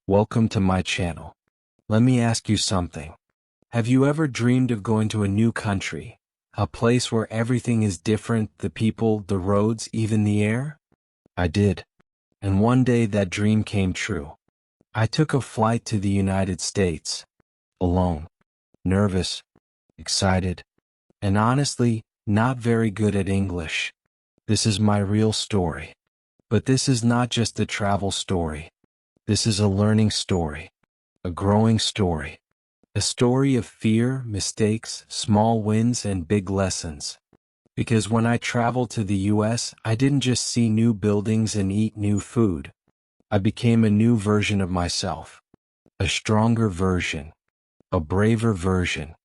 Welcome to my channel. Let me ask you something. Have you ever dreamed of going to a new country? A place where everything is different, the people, the roads, even the air? I did. And one day that dream came true. I took a flight to the United States. Alone. Nervous. Excited. And honestly, not very good at English. This is my real story. But this is not just a travel story. This is a learning story. A growing story. A story of fear, mistakes, small wins, and big lessons. Because when I traveled to the US, I didn't just see new buildings and eat new food. I became a new version of myself. A stronger version. A braver version.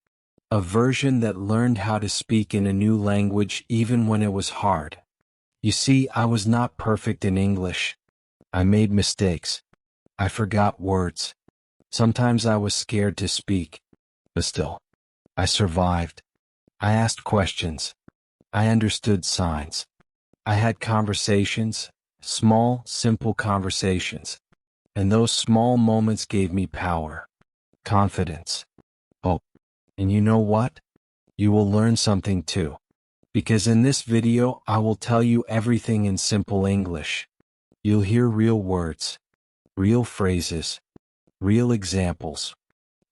A version that learned how to speak in a new language even when it was hard. You see, I was not perfect in English. I made mistakes. I forgot words. Sometimes I was scared to speak. But still, I survived. I asked questions. I understood signs. I had conversations, small, simple conversations. And those small moments gave me power, confidence, hope. And you know what? You will learn something too. Because in this video, I will tell you everything in simple English. You'll hear real words, real phrases, real examples.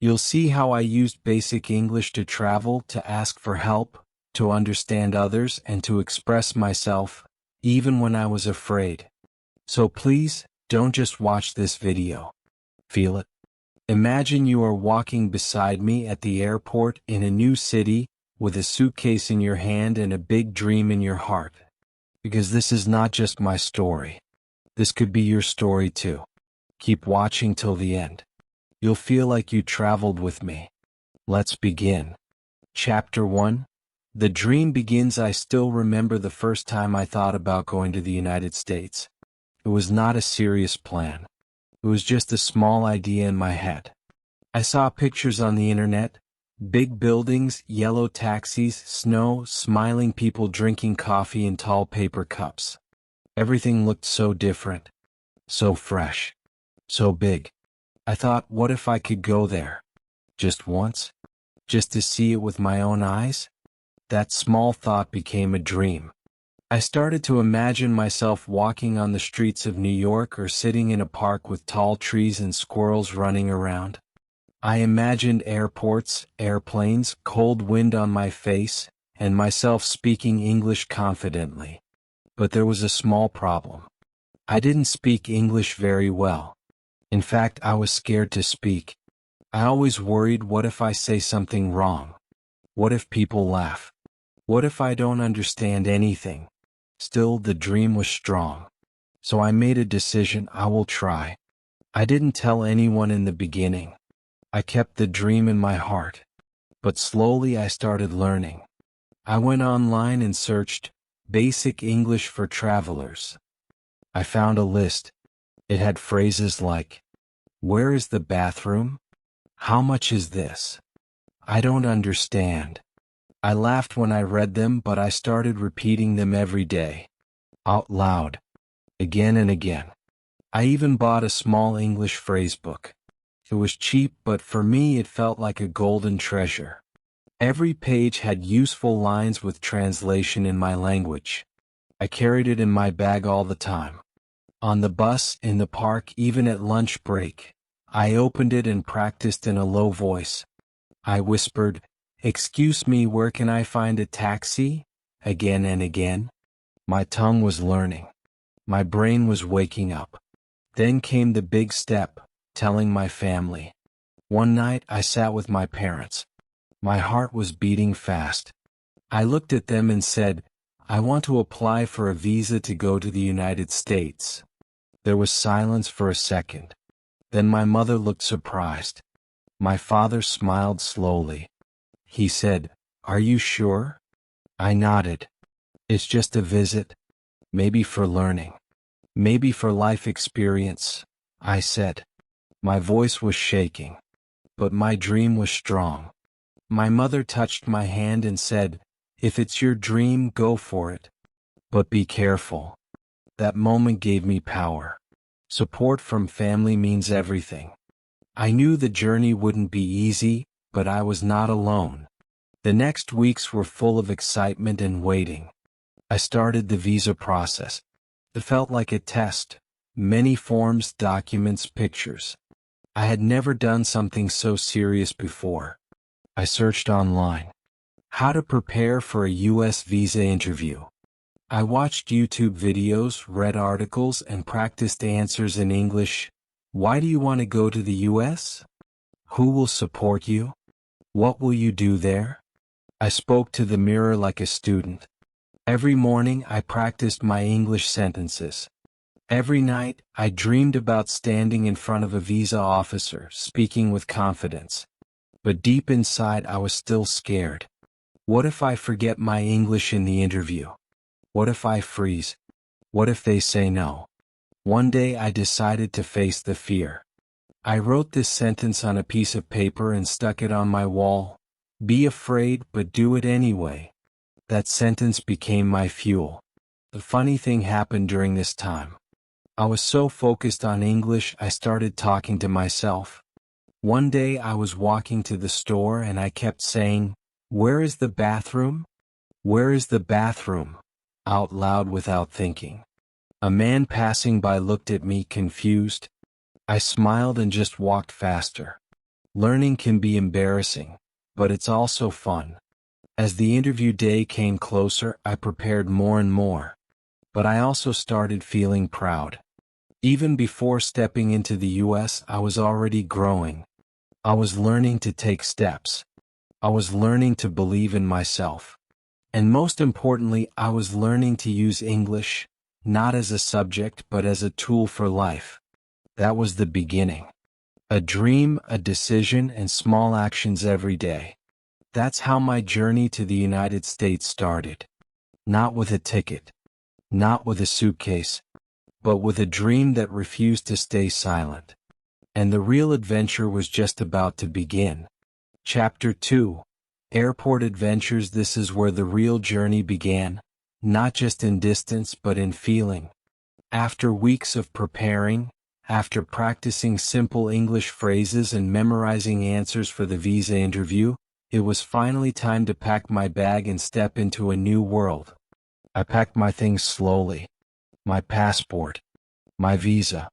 You'll see how I used basic English to travel, to ask for help, to understand others, and to express myself, even when I was afraid. So please, don't just watch this video. Feel it. Imagine you are walking beside me at the airport in a new city, with a suitcase in your hand and a big dream in your heart. Because this is not just my story. This could be your story too. Keep watching till the end. You'll feel like you traveled with me. Let's begin. Chapter 1. The dream begins. I still remember the first time I thought about going to the United States. It was not a serious plan. It was just a small idea in my head. I saw pictures on the internet, big buildings, yellow taxis, snow, smiling people drinking coffee in tall paper cups. Everything looked so different, so fresh, so big. I thought, what if I could go there? Just once? Just to see it with my own eyes? That small thought became a dream. I started to imagine myself walking on the streets of New York or sitting in a park with tall trees and squirrels running around. I imagined airports, airplanes, cold wind on my face, and myself speaking English confidently. But there was a small problem. I didn't speak English very well. In fact, I was scared to speak. I always worried, what if I say something wrong? What if people laugh? What if I don't understand anything? Still, the dream was strong. So I made a decision. I will try. I didn't tell anyone in the beginning. I kept the dream in my heart. But slowly I started learning. I went online and searched basic English for travelers. I found a list. It had phrases like, where is the bathroom? How much is this? I don't understand. I laughed when I read them, but I started repeating them every day. Out loud. Again and again. I even bought a small English phrase book. It was cheap, but for me it felt like a golden treasure. Every page had useful lines with translation in my language. I carried it in my bag all the time. On the bus, in the park, even at lunch break, I opened it and practiced in a low voice. I whispered, "Excuse me, where can I find a taxi?" Again and again. My tongue was learning. My brain was waking up. Then came the big step, telling my family. One night I sat with my parents. My heart was beating fast. I looked at them and said, I want to apply for a visa to go to the United States. There was silence for a second. Then my mother looked surprised. My father smiled slowly. He said, "Are you sure?" I nodded. "It's just a visit. Maybe for learning. Maybe for life experience," I said. My voice was shaking. But my dream was strong. My mother touched my hand and said, "If it's your dream, go for it. But be careful." That moment gave me power. Support from family means everything. I knew the journey wouldn't be easy, but I was not alone. The next weeks were full of excitement and waiting. I started the visa process. It felt like a test. Many forms, documents, pictures. I had never done something so serious before. I searched online. How to prepare for a U.S. visa interview. I watched YouTube videos, read articles, and practiced answers in English. Why do you want to go to the U.S.? Who will support you? What will you do there? I spoke to the mirror like a student. Every morning I practiced my English sentences. Every night I dreamed about standing in front of a visa officer, speaking with confidence. But deep inside I was still scared. What if I forget my English in the interview? What if I freeze? What if they say no? One day I decided to face the fear. I wrote this sentence on a piece of paper and stuck it on my wall. Be afraid, but do it anyway. That sentence became my fuel. The funny thing happened during this time. I was so focused on English I started talking to myself. One day I was walking to the store and I kept saying, "Where is the bathroom? Where is the bathroom?" out loud without thinking. A man passing by looked at me confused. I smiled and just walked faster. Learning can be embarrassing, but it's also fun. As the interview day came closer, I prepared more and more. But I also started feeling proud. Even before stepping into the U.S., I was already growing. I was learning to take steps. I was learning to believe in myself. And most importantly, I was learning to use English, not as a subject but as a tool for life. That was the beginning. A dream, a decision, and small actions every day. That's how my journey to the United States started. Not with a ticket. Not with a suitcase. But with a dream that refused to stay silent. And the real adventure was just about to begin. Chapter 2. Airport Adventures. This is where the real journey began, not just in distance but in feeling. After weeks of preparing, after practicing simple English phrases and memorizing answers for the visa interview, it was finally time to pack my bag and step into a new world. I packed my things slowly. My passport, my visa,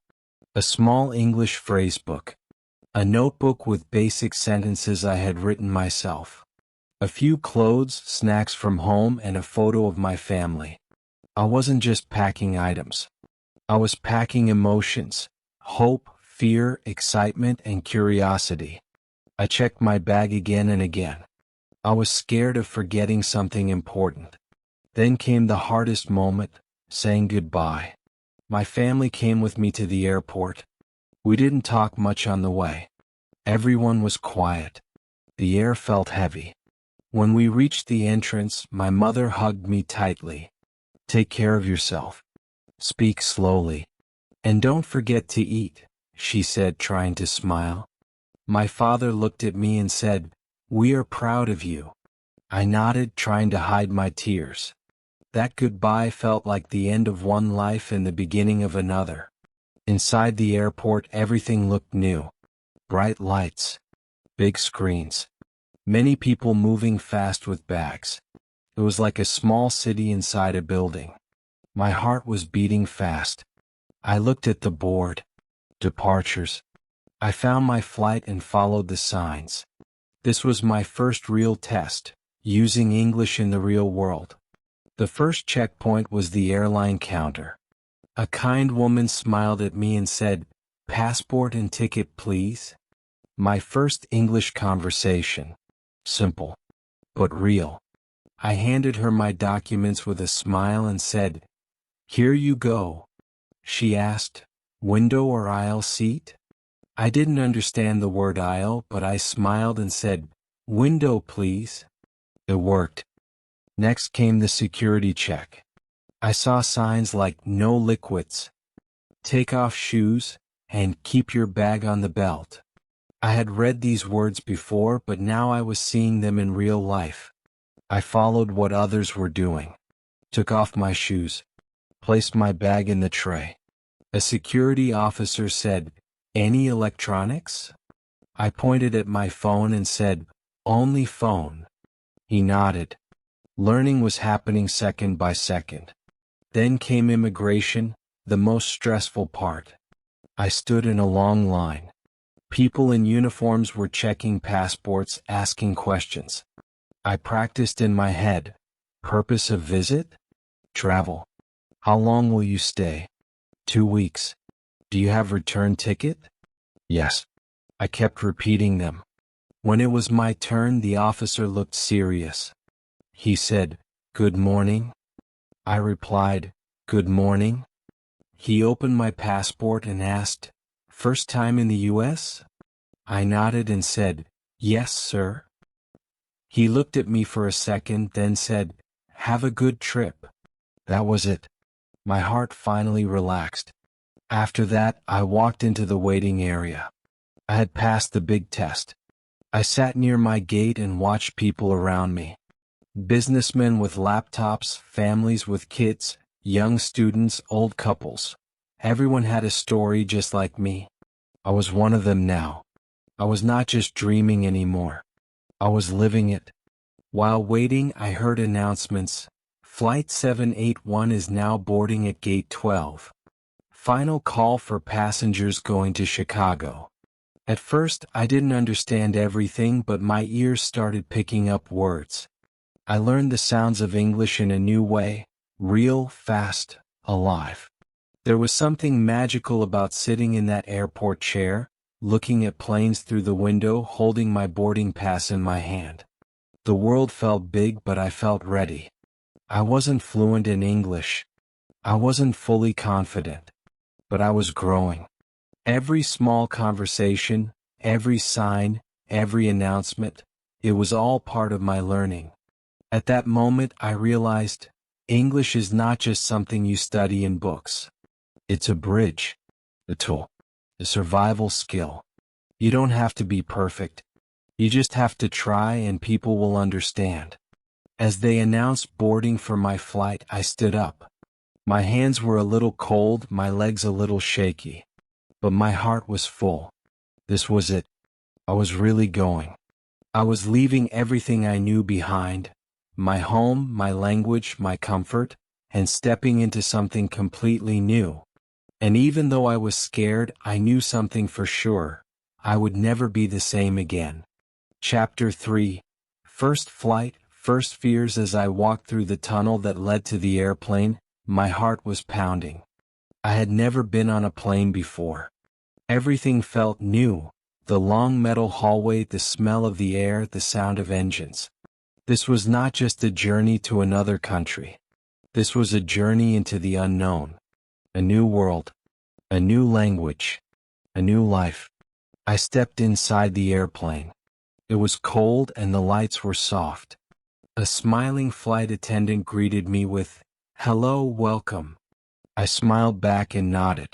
a small English phrasebook, a notebook with basic sentences I had written myself. A few clothes, snacks from home, and a photo of my family. I wasn't just packing items. I was packing emotions, hope, fear, excitement, and curiosity. I checked my bag again and again. I was scared of forgetting something important. Then came the hardest moment, saying goodbye. My family came with me to the airport. We didn't talk much on the way. Everyone was quiet. The air felt heavy. When we reached the entrance, my mother hugged me tightly. "Take care of yourself. Speak slowly. And don't forget to eat," she said, trying to smile. My father looked at me and said, "We are proud of you." I nodded, trying to hide my tears. That goodbye felt like the end of one life and the beginning of another. Inside the airport, everything looked new. Bright lights. Big screens. Many people moving fast with bags. It was like a small city inside a building. My heart was beating fast. I looked at the board. Departures. I found my flight and followed the signs. This was my first real test, using English in the real world. The first checkpoint was the airline counter. A kind woman smiled at me and said, "Passport and ticket, please." My first English conversation. Simple, but real. I handed her my documents with a smile and said, "Here you go." She asked, "Window or aisle seat?" I didn't understand the word aisle, but I smiled and said, "Window, please." It worked. Next came the security check. I saw signs like "No liquids," "Take off shoes," and "Keep your bag on the belt." I had read these words before, but now I was seeing them in real life. I followed what others were doing. Took off my shoes. Placed my bag in the tray. A security officer said, "Any electronics?" I pointed at my phone and said, "Only phone." He nodded. Learning was happening second by second. Then came immigration, the most stressful part. I stood in a long line. People in uniforms were checking passports, asking questions. I practiced in my head. Purpose of visit? Travel. How long will you stay? 2 weeks. Do you have return ticket? Yes. I kept repeating them. When it was my turn, the officer looked serious. He said, "Good morning." I replied, "Good morning." He opened my passport and asked, "First time in the U.S.?" I nodded and said, "Yes, sir." He looked at me for a second, then said, "Have a good trip." That was it. My heart finally relaxed. After that, I walked into the waiting area. I had passed the big test. I sat near my gate and watched people around me. Businessmen with laptops, families with kids, young students, old couples. Everyone had a story just like me. I was one of them now. I was not just dreaming anymore. I was living it. While waiting, I heard announcements. Flight 781 is now boarding at Gate 12. Final call for passengers going to Chicago. At first, I didn't understand everything, but my ears started picking up words. I learned the sounds of English in a new way, real, fast, alive. There was something magical about sitting in that airport chair, looking at planes through the window, holding my boarding pass in my hand. The world felt big, but I felt ready. I wasn't fluent in English. I wasn't fully confident. But I was growing. Every small conversation, every sign, every announcement, it was all part of my learning. At that moment, I realized, English is not just something you study in books. It's a bridge, a tool, a survival skill. You don't have to be perfect. You just have to try and people will understand. As they announced boarding for my flight, I stood up. My hands were a little cold, my legs a little shaky. But my heart was full. This was it. I was really going. I was leaving everything I knew behind. My home, my language, my comfort, and stepping into something completely new. And even though I was scared, I knew something for sure. I would never be the same again. Chapter 3. First flight, first fears. As I walked through the tunnel that led to the airplane, my heart was pounding. I had never been on a plane before. Everything felt new. The long metal hallway, the smell of the air, the sound of engines. This was not just a journey to another country. This was a journey into the unknown. A new world. A new language. A new life. I stepped inside the airplane. It was cold and the lights were soft. A smiling flight attendant greeted me with, "Hello, welcome." I smiled back and nodded.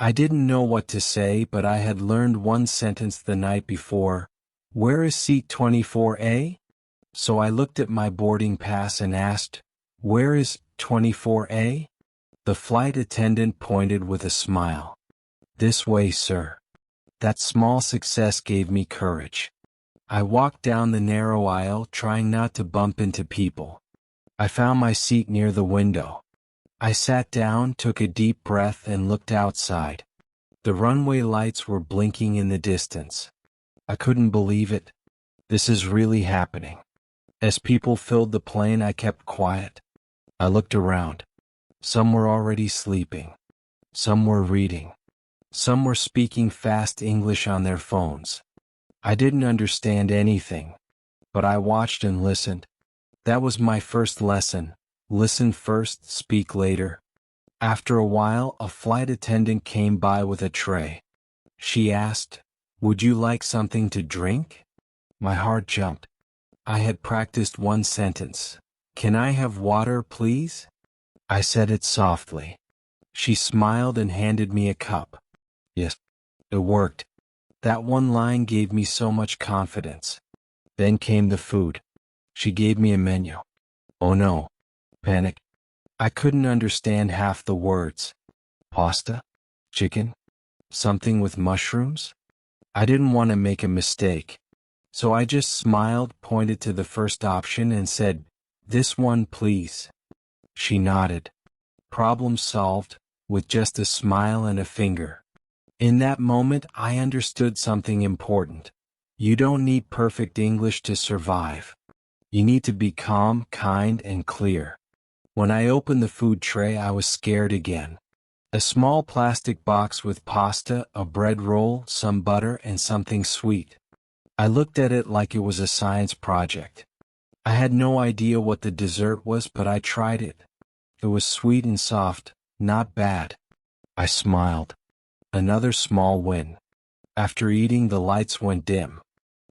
I didn't know what to say, but I had learned one sentence the night before. "Where is seat 24A?" So I looked at my boarding pass and asked, "Where is 24A?" The flight attendant pointed with a smile. "This way, sir." That small success gave me courage. I walked down the narrow aisle, trying not to bump into people. I found my seat near the window. I sat down, took a deep breath, and looked outside. The runway lights were blinking in the distance. I couldn't believe it. This is really happening. As people filled the plane, I kept quiet. I looked around. Some were already sleeping. Some were reading. Some were speaking fast English on their phones. I didn't understand anything, but I watched and listened. That was my first lesson. Listen first, speak later. After a while, a flight attendant came by with a tray. She asked, "Would you like something to drink?" My heart jumped. I had practiced one sentence. "Can I have water, please?" I said it softly. She smiled and handed me a cup. Yes, it worked. That one line gave me so much confidence. Then came the food. She gave me a menu. Oh no. Panic. I couldn't understand half the words. Pasta? Chicken? Something with mushrooms? I didn't want to make a mistake. So I just smiled, pointed to the first option and said, "This one, please." She nodded. Problem solved, with just a smile and a finger. In that moment, I understood something important. You don't need perfect English to survive. You need to be calm, kind, and clear. When I opened the food tray, I was scared again. A small plastic box with pasta, a bread roll, some butter, and something sweet. I looked at it like it was a science project. I had no idea what the dessert was, but I tried it. It was sweet and soft, not bad. I smiled. Another small win. After eating, the lights went dim.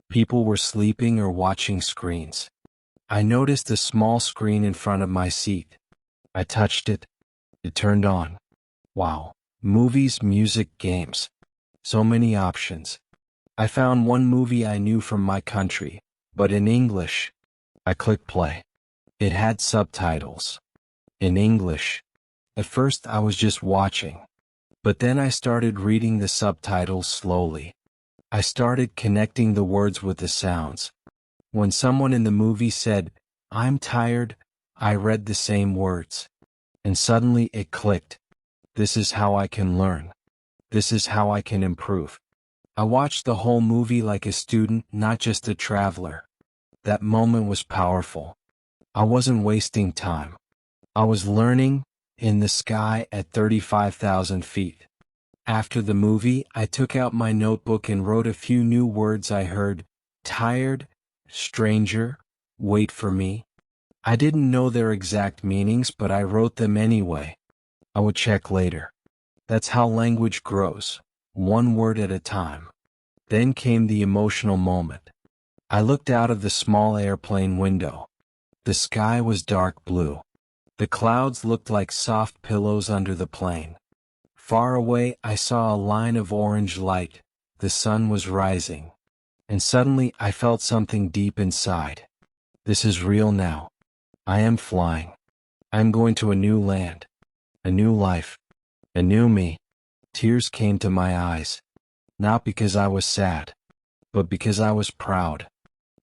People were sleeping or watching screens. I noticed a small screen in front of my seat. I touched it. It turned on. Wow. Movies, music, games. So many options. I found one movie I knew from my country, but in English. I clicked play. It had subtitles. In English. At first I was just watching. But then I started reading the subtitles slowly. I started connecting the words with the sounds. When someone in the movie said, "I'm tired," I read the same words. And suddenly it clicked. This is how I can learn. This is how I can improve. I watched the whole movie like a student, not just a traveler. That moment was powerful. I wasn't wasting time. I was learning in the sky at 35,000 feet. After the movie, I took out my notebook and wrote a few new words I heard. Tired, stranger, wait for me. I didn't know their exact meanings, but I wrote them anyway. I would check later. That's how language grows, one word at a time. Then came the emotional moment. I looked out of the small airplane window. The sky was dark blue. The clouds looked like soft pillows under the plane. Far away, I saw a line of orange light. The sun was rising. And suddenly, I felt something deep inside. This is real now. I am flying. I am going to a new land. A new life. A new me. Tears came to my eyes. Not because I was sad, but because I was proud.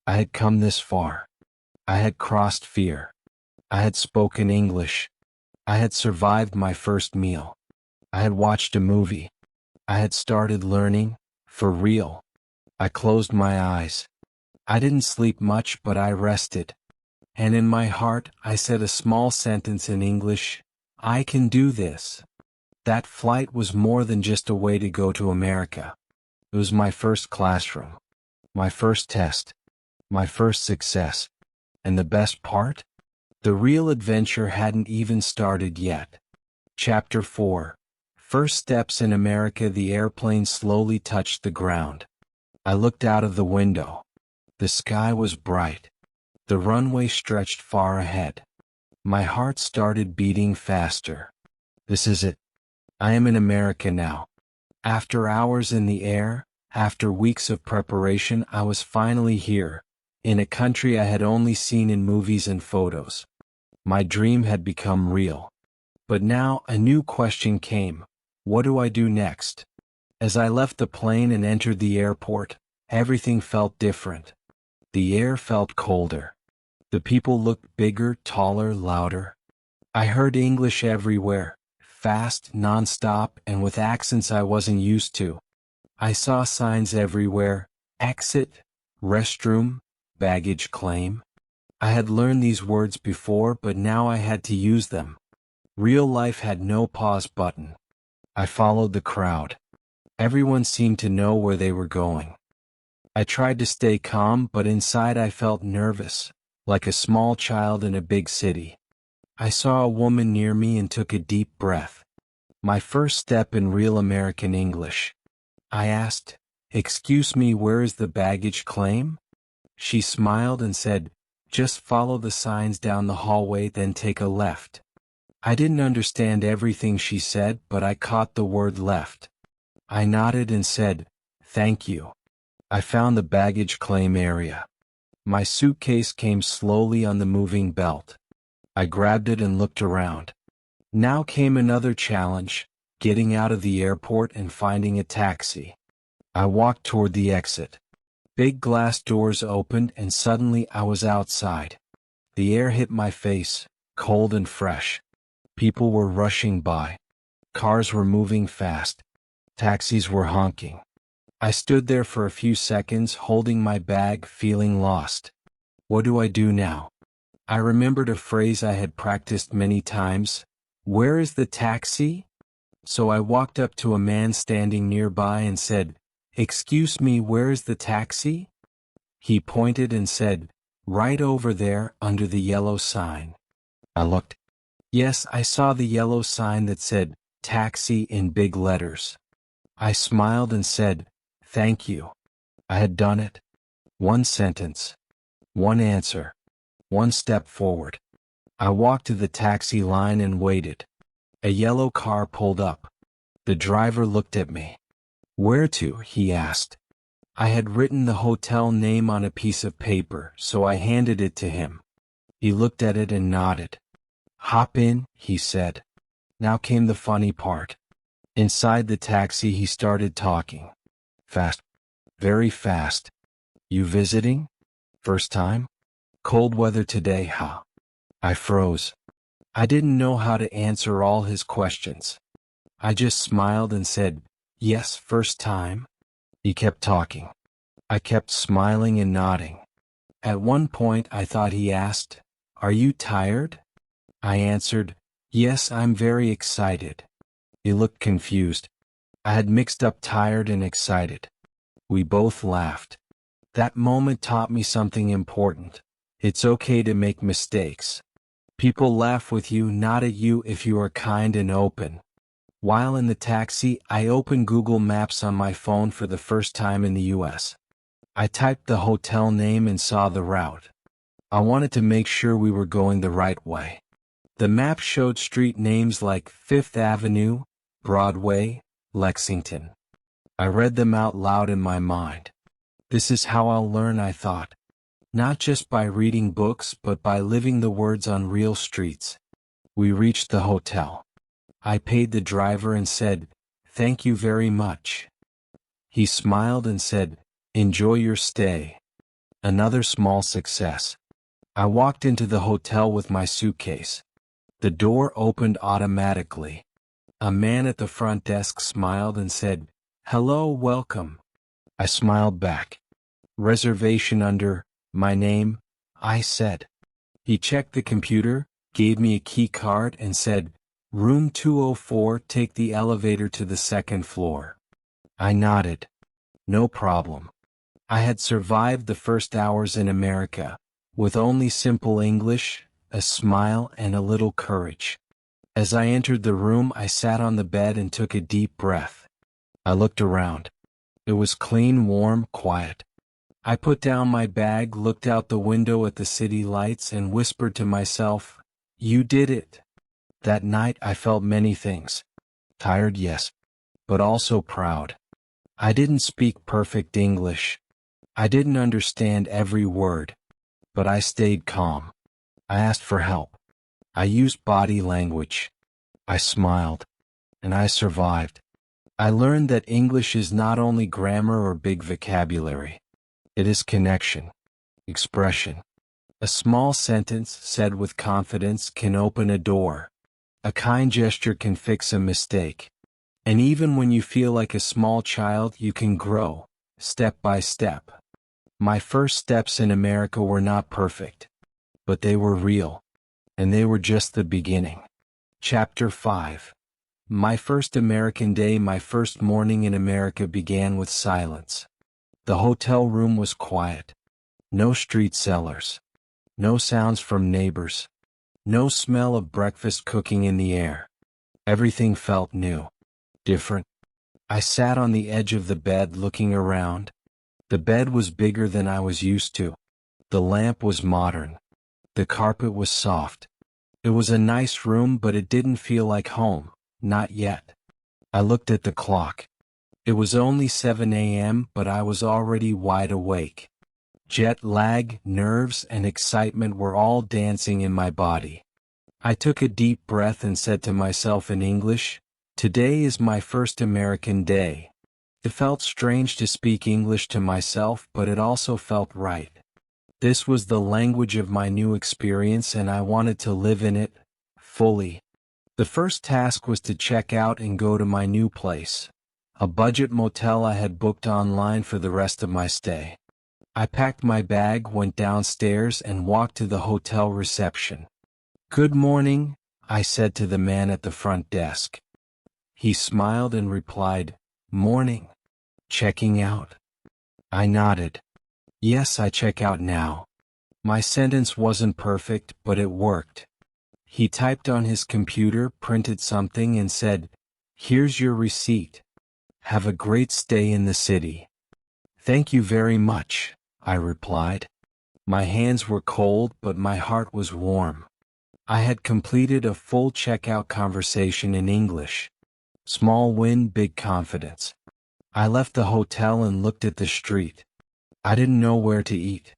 I had come this far. I had crossed fear. I had spoken English. I had survived my first meal. I had watched a movie. I had started learning, for real. I closed my eyes. I didn't sleep much, but I rested. And in my heart, I said a small sentence in English: I can do this. That flight was more than just a way to go to America. It was my first classroom. My first test. My first success. And the best part? The real adventure hadn't even started yet. Chapter 4. First steps in America. The airplane slowly touched the ground. I looked out of the window. The sky was bright. The runway stretched far ahead. My heart started beating faster. This is it. I am in America now. After hours in the air, after weeks of preparation, I was finally here, in a country I had only seen in movies and photos. My dream had become real. But now a new question came. What do I do next? As I left the plane and entered the airport, everything felt different. The air felt colder. The people looked bigger, taller, louder. I heard English everywhere, fast, non-stop, and with accents I wasn't used to. I saw signs everywhere: exit, restroom, baggage claim. I had learned these words before, but now I had to use them. Real life had no pause button. I followed the crowd. Everyone seemed to know where they were going. I tried to stay calm, but inside I felt nervous, like a small child in a big city. I saw a woman near me and took a deep breath. My first step in real American English. I asked, "Excuse me, where is the baggage claim?" She smiled and said, "Just follow the signs down the hallway, then take a left." I didn't understand everything she said, but I caught the word left. I nodded and said, "Thank you." I found the baggage claim area. My suitcase came slowly on the moving belt. I grabbed it and looked around. Now came another challenge: getting out of the airport and finding a taxi. I walked toward the exit. Big glass doors opened and suddenly I was outside. The air hit my face, cold and fresh. People were rushing by. Cars were moving fast. Taxis were honking. I stood there for a few seconds holding my bag, feeling lost. What do I do now? I remembered a phrase I had practiced many times. Where is the taxi? So I walked up to a man standing nearby and said, "Excuse me, where is the taxi?" He pointed and said, "Right over there, under the yellow sign." I looked. Yes, I saw the yellow sign that said, "Taxi" in big letters. I smiled and said, "Thank you." I had done it. One sentence. One answer. One step forward. I walked to the taxi line and waited. A yellow car pulled up. The driver looked at me. "Where to?" he asked. I had written the hotel name on a piece of paper, so I handed it to him. He looked at it and nodded. "Hop in," he said. Now came the funny part. Inside the taxi he started talking. Fast. Very fast. "You visiting? First time? Cold weather today, huh?" I froze. I didn't know how to answer all his questions. I just smiled and said, "Yes, first time." He kept talking. I kept smiling and nodding. At one point I thought he asked, "Are you tired?" I answered, "Yes, I'm very excited." He looked confused. I had mixed up tired and excited. We both laughed. That moment taught me something important. It's okay to make mistakes. People laugh with you, not at you, if you are kind and open. While in the taxi, I opened Google Maps on my phone for the first time in the US. I typed the hotel name and saw the route. I wanted to make sure we were going the right way. The map showed street names like Fifth Avenue, Broadway, Lexington. I read them out loud in my mind. This is how I'll learn, I thought. Not just by reading books, but by living the words on real streets. We reached the hotel. I paid the driver and said, "Thank you very much." He smiled and said, "Enjoy your stay." Another small success. I walked into the hotel with my suitcase. The door opened automatically. A man at the front desk smiled and said, "Hello, welcome." I smiled back. "Reservation under my name," I said. He checked the computer, gave me a key card and said, "Room 204, take the elevator to the second floor." I nodded. No problem. I had survived the first hours in America, with only simple English, a smile and a little courage. As I entered the room, I sat on the bed and took a deep breath. I looked around. It was clean, warm, quiet. I put down my bag, looked out the window at the city lights, and whispered to myself, "You did it." That night I felt many things. Tired, yes, but also proud. I didn't speak perfect English. I didn't understand every word. But I stayed calm. I asked for help. I used body language. I smiled. And I survived. I learned that English is not only grammar or big vocabulary. It is connection, expression. A small sentence said with confidence can open a door. A kind gesture can fix a mistake. And even when you feel like a small child, you can grow, step by step. My first steps in America were not perfect, but they were real, and they were just the beginning. Chapter 5. My first American day, my first morning in America began with silence. The hotel room was quiet. No street sellers. No sounds from neighbors. No smell of breakfast cooking in the air. Everything felt new, different. I sat on the edge of the bed looking around. The bed was bigger than I was used to. The lamp was modern. The carpet was soft. It was a nice room, but it didn't feel like home, not yet. I looked at the clock. It was only 7 a.m., but I was already wide awake. Jet lag, nerves, and excitement were all dancing in my body. I took a deep breath and said to myself in English, Today is my first American day. It felt strange to speak English to myself, but it also felt right. This was the language of my new experience and I wanted to live in it, fully. The first task was to check out and go to my new place, a budget motel I had booked online for the rest of my stay. I packed my bag, went downstairs, and walked to the hotel reception. "Good morning," I said to the man at the front desk. He smiled and replied, "Morning. Checking out?" I nodded. "Yes, I check out now." My sentence wasn't perfect, but it worked. He typed on his computer, printed something, and said, "Here's your receipt. Have a great stay in the city." "Thank you very much," I replied. My hands were cold, but my heart was warm. I had completed a full checkout conversation in English. Small win, big confidence. I left the hotel and looked at the street. I didn't know where to eat.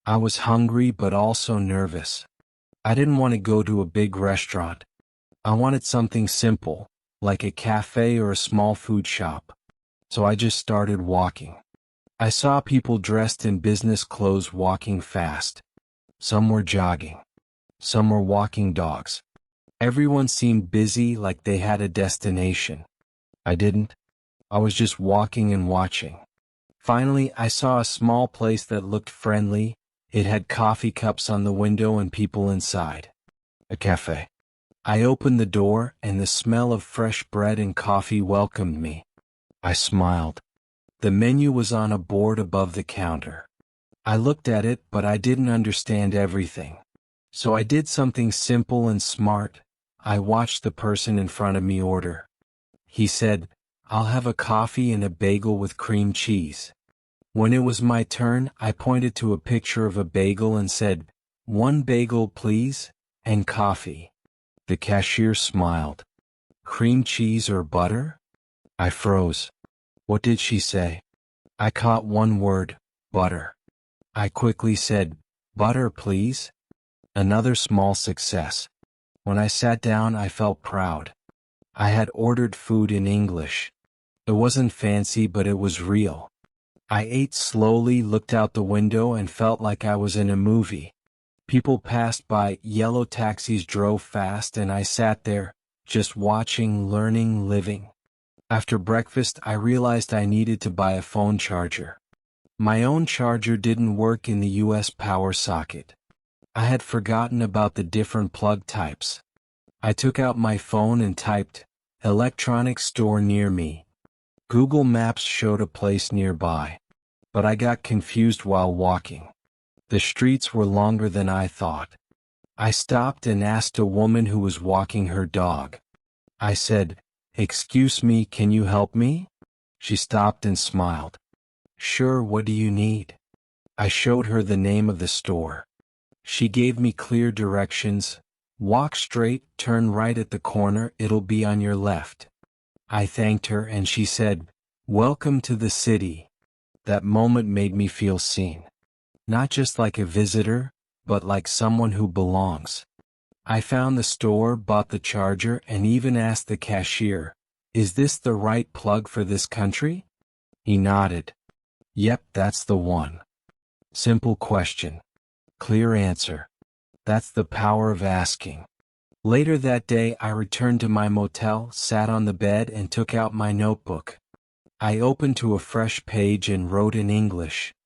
I was hungry but also nervous. I didn't want to go to a big restaurant. I wanted something simple, like a cafe or a small food shop. So I just started walking. I saw people dressed in business clothes walking fast. Some were jogging. Some were walking dogs. Everyone seemed busy, like they had a destination. I didn't. I was just walking and watching. Finally, I saw a small place that looked friendly. It had coffee cups on the window and people inside. A cafe. I opened the door, and the smell of fresh bread and coffee welcomed me. I smiled. The menu was on a board above the counter. I looked at it, but I didn't understand everything. So I did something simple and smart. I watched the person in front of me order. He said, "I'll have a coffee and a bagel with cream cheese." When it was my turn, I pointed to a picture of a bagel and said, "One bagel, please, and coffee." The cashier smiled. "Cream cheese or butter?" I froze. What did she say? I caught one word, butter. I quickly said, "Butter, please." Another small success. When I sat down, I felt proud. I had ordered food in English. It wasn't fancy, but it was real. I ate slowly, looked out the window, and felt like I was in a movie. People passed by, yellow taxis drove fast, and I sat there, just watching, learning, living. After breakfast, I realized I needed to buy a phone charger. My own charger didn't work in the US power socket. I had forgotten about the different plug types. I took out my phone and typed, "Electronics store near me." Google Maps showed a place nearby. But I got confused while walking. The streets were longer than I thought. I stopped and asked a woman who was walking her dog. I said, "Excuse me, can you help me?" She stopped and smiled. "Sure, what do you need?" I showed her the name of the store. She gave me clear directions. "Walk straight, turn right at the corner, it'll be on your left." I thanked her and she said, "Welcome to the city." That moment made me feel seen. Not just like a visitor, but like someone who belongs. I found the store, bought the charger, and even asked the cashier, "Is this the right plug for this country?" He nodded. "Yep, that's the one." Simple question. Clear answer. That's the power of asking. Later that day, I returned to my motel, sat on the bed, and took out my notebook. I opened to a fresh page and wrote in English.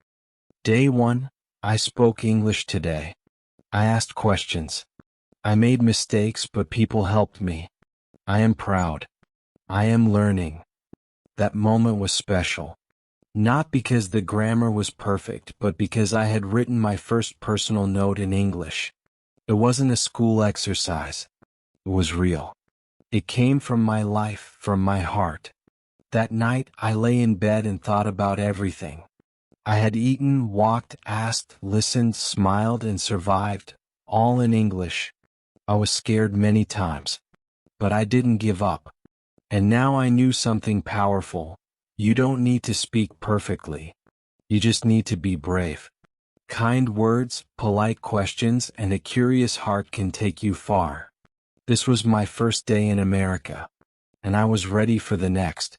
Day 1, I spoke English today. I asked questions. I made mistakes, but people helped me. I am proud. I am learning. That moment was special. Not because the grammar was perfect, but because I had written my first personal note in English. It wasn't a school exercise. It was real. It came from my life, from my heart. That night, I lay in bed and thought about everything. I had eaten, walked, asked, listened, smiled, and survived, all in English. I was scared many times. But I didn't give up. And now I knew something powerful. You don't need to speak perfectly. You just need to be brave. Kind words, polite questions, and a curious heart can take you far. This was my first day in America. and I was ready for the next.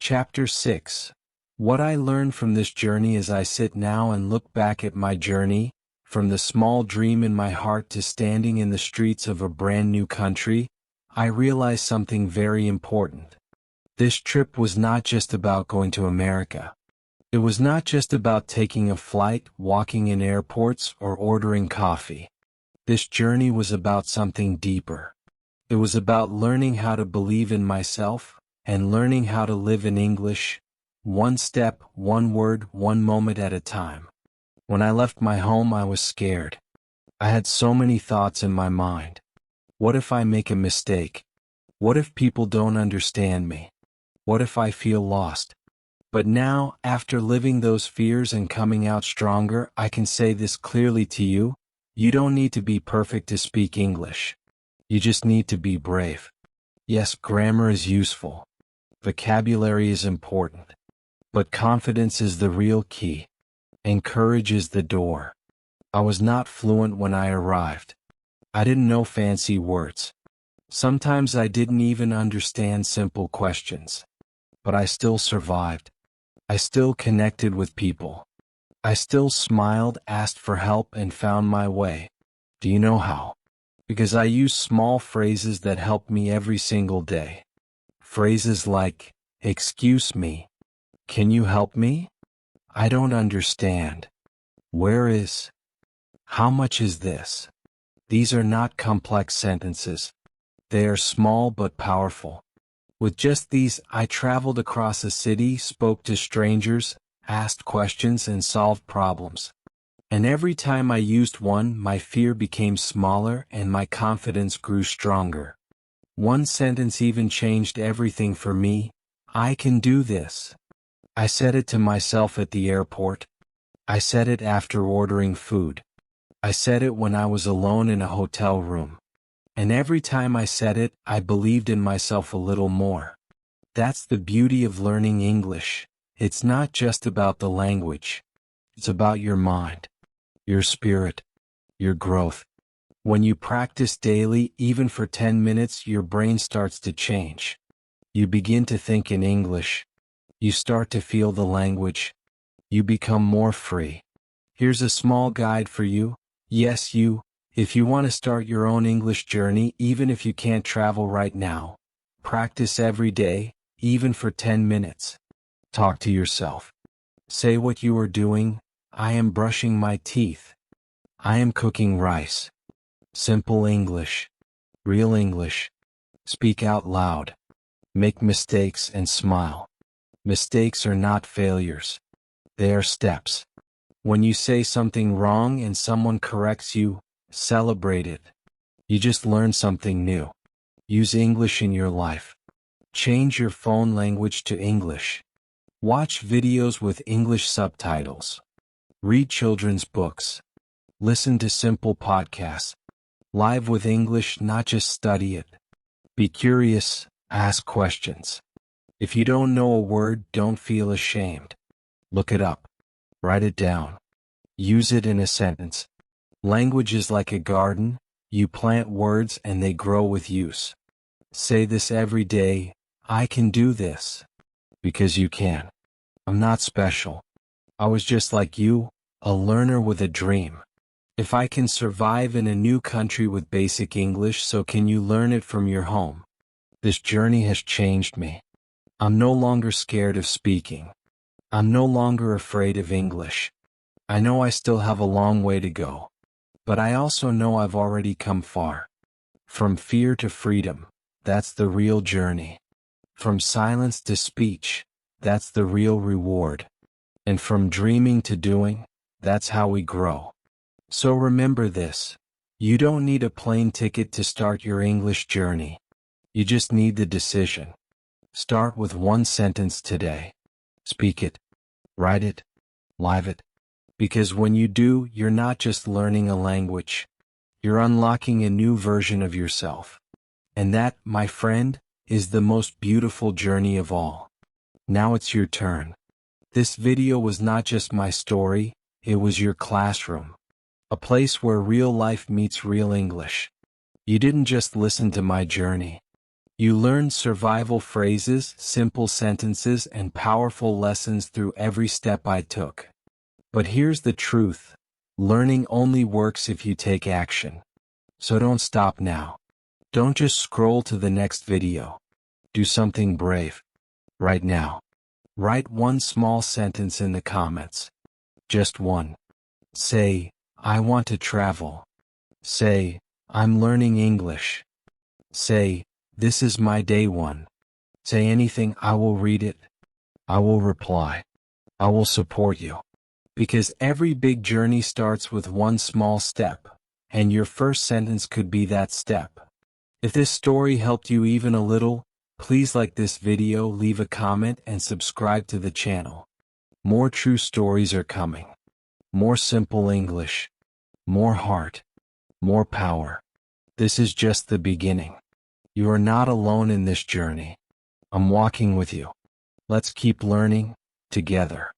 Chapter 6. What I learned from this journey as I sit now and look back at my journey, from the small dream in my heart to standing in the streets of a brand new country, I realized something very important. This trip was not just about going to America. It was not just about taking a flight, walking in airports, or ordering coffee. This journey was about something deeper. It was about learning how to believe in myself, and learning how to live in English, one step, one word, one moment at a time. When I left my home, I was scared. I had so many thoughts in my mind. What if I make a mistake? What if people don't understand me? What if I feel lost? But now, after living those fears and coming out stronger, I can say this clearly to you: you don't need to be perfect to speak English. You just need to be brave. Yes, grammar is useful. Vocabulary is important. But confidence is the real key. And courage is the door. I was not fluent when I arrived. I didn't know fancy words. Sometimes I didn't even understand simple questions. But I still survived. I still connected with people. I still smiled, asked for help, and found my way. Do you know how? Because I used small phrases that helped me every single day. Phrases like, "Excuse me. Can you help me? I don't understand. Where is? How much is this?" These are not complex sentences. They are small but powerful. With just these, I traveled across a city, spoke to strangers, asked questions, and solved problems. And every time I used one, my fear became smaller and my confidence grew stronger. One sentence even changed everything for me. I can do this. I said it to myself at the airport. I said it after ordering food. I said it when I was alone in a hotel room. And every time I said it, I believed in myself a little more. That's the beauty of learning English. It's not just about the language. It's about your mind, your spirit, your growth. When you practice daily, even for 10 minutes, your brain starts to change. You begin to think in English. You start to feel the language. You become more free. Here's a small guide for you. Yes, you. If you want to start your own English journey, even if you can't travel right now, practice every day, even for 10 minutes. Talk to yourself. Say what you are doing. I am brushing my teeth. I am cooking rice. Simple English. Real English. Speak out loud. Make mistakes and smile. Mistakes are not failures. They are steps. When you say something wrong and someone corrects you, celebrate it. You just learned something new. Use English in your life. Change your phone language to English. Watch videos with English subtitles. Read children's books. Listen to simple podcasts. Live with English, not just study it. Be curious, ask questions. If you don't know a word, don't feel ashamed. Look it up. Write it down. Use it in a sentence. Language is like a garden. You plant words and they grow with use. Say this every day: I can do this. Because you can. I'm not special. I was just like you, a learner with a dream. If I can survive in a new country with basic English, so can you learn it from your home. This journey has changed me. I'm no longer scared of speaking. I'm no longer afraid of English. I know I still have a long way to go. But I also know I've already come far. From fear to freedom, that's the real journey. From silence to speech, that's the real reward. And from dreaming to doing, that's how we grow. So remember this: you don't need a plane ticket to start your English journey. You just need the decision. Start with one sentence today. Speak it. Write it. Live it. Because when you do, you're not just learning a language. You're unlocking a new version of yourself. And that, my friend, is the most beautiful journey of all. Now it's your turn. This video was not just my story, it was your classroom. A place where real life meets real English. You didn't just listen to my journey. You learned survival phrases, simple sentences, and powerful lessons through every step I took. But here's the truth. Learning only works if you take action. So don't stop now. Don't just scroll to the next video. Do something brave. Right now. Write one small sentence in the comments. Just one. Say, I want to travel. Say, I'm learning English. Say, this is my day one. Say anything, I will read it. I will reply. I will support you. Because every big journey starts with one small step, and your first sentence could be that step. If this story helped you even a little, please like this video, leave a comment, and subscribe to the channel. More true stories are coming. More simple English. More heart. More power. This is just the beginning. You are not alone in this journey. I'm walking with you. Let's keep learning together.